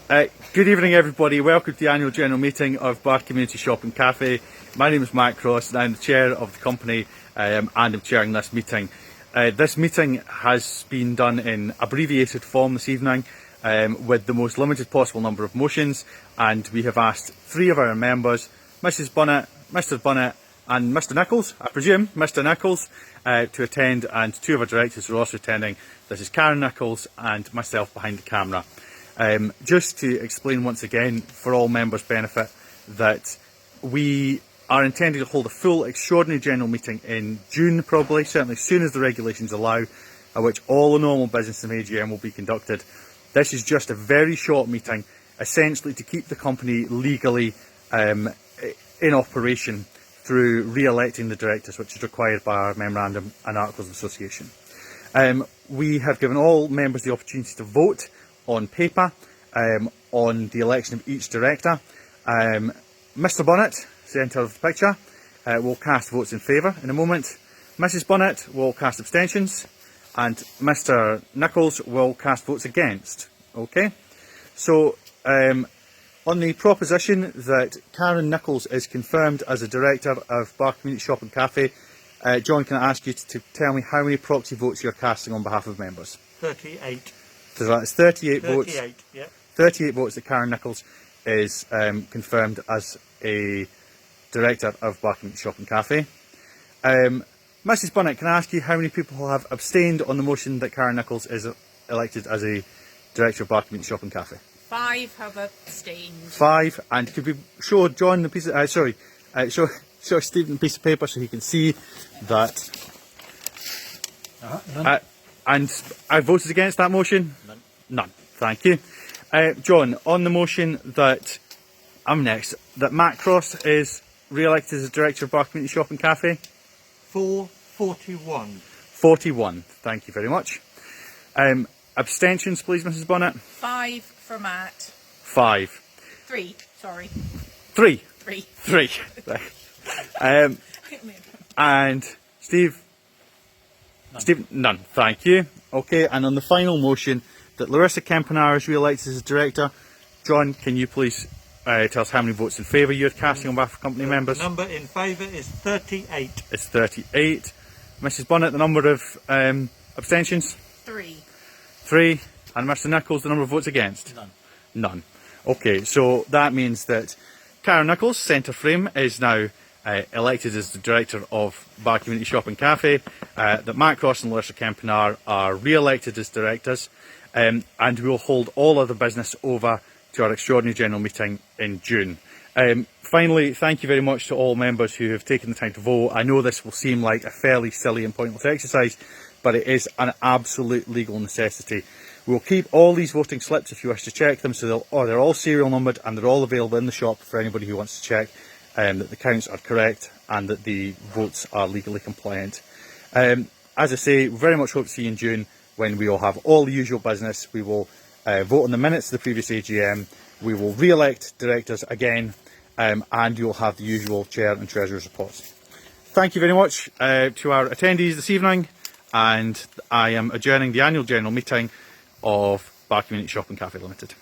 Good evening everybody, welcome to the annual general meeting of Barr Community Shop and Cafe. My name is Matt Cross and I'm the chair of the company and I'm chairing this meeting. This meeting has been done in abbreviated form this evening with the most limited possible number of motions, and we have asked three of our members, Mrs Bunnett, Mr Bunnett and Mr Nichols, I presume Mr Nichols, to attend, and two of our directors are also attending. This is Karen Nichols and myself behind the camera. Just to explain once again, for all members' benefit, that we are intending to hold a full extraordinary general meeting in June, probably, certainly as soon as the regulations allow, at which all the normal business in the AGM will be conducted. This is just a very short meeting, essentially to keep the company legally in operation through re-electing the directors, which is required by our Memorandum and Articles of Association. We have given all members the opportunity to vote on paper on the election of each director. Mr Bunnett, centre of the picture, will cast votes in favour in a moment. Mrs Bunnett will cast abstentions, and Mr Nichols will cast votes against. Okay, so on the proposition that Karen Nichols is confirmed as a director of Barr Community Shop and Cafe, John, can I ask you to tell me how many proxy votes you're casting on behalf of members? 38. So that's 38 votes. 38, yeah. 38 votes that Karen Nichols is confirmed as a director of Barr Community Shop and Cafe. Mrs Bunnett, can I ask you how many people have abstained on the motion that Karen Nichols is elected as a director of Barr Community Shop and Cafe? 5 have abstained. 5, and could we show John the piece of, show Stephen the piece of paper so he can see that. And I voted against that motion? None. None. Thank you. John, on the motion that I'm next, that Matt Cross is re-elected as Director of Barr Community Shop and Cafe? 41. 41. Thank you very much. Abstentions, please, Mrs Bunnett? 5 for Matt. 5. 3, sorry. 3. 3. 3. And Steve? None. Steve? None. Thank you. Okay, and on the final motion that Larissa Kempenaar is re-elected as Director, John, can you please tell us how many votes in favour you're casting on behalf of company members? The number in favour is 38. It's 38. Mrs Bunnett, the number of abstentions? 3. 3. And Mr Nichols, the number of votes against? None. None. Okay, so that means that Karen Nichols, centre frame, is now elected as the Director of Barr Community Shop and Cafe, that Matt Cross and Larissa Kempenaar are re-elected as directors, and we will hold all other business over to our extraordinary general meeting in June. Finally, thank you very much to all members who have taken the time to vote. I know this will seem like a fairly silly and pointless exercise, but it is an absolute legal necessity. We'll keep all these voting slips if you wish to check them, so they're all serial numbered and they're all available in the shop for anybody who wants to check that the counts are correct and that the votes are legally compliant. As I say, we very much hope to see you in June, when we will have all the usual business. We will vote on the minutes of the previous AGM, we will re-elect directors again, and you'll have the usual chair and treasurer's reports. Thank you very much to our attendees this evening, and I am adjourning the annual general meeting of Barr Community Shop and Cafe Limited.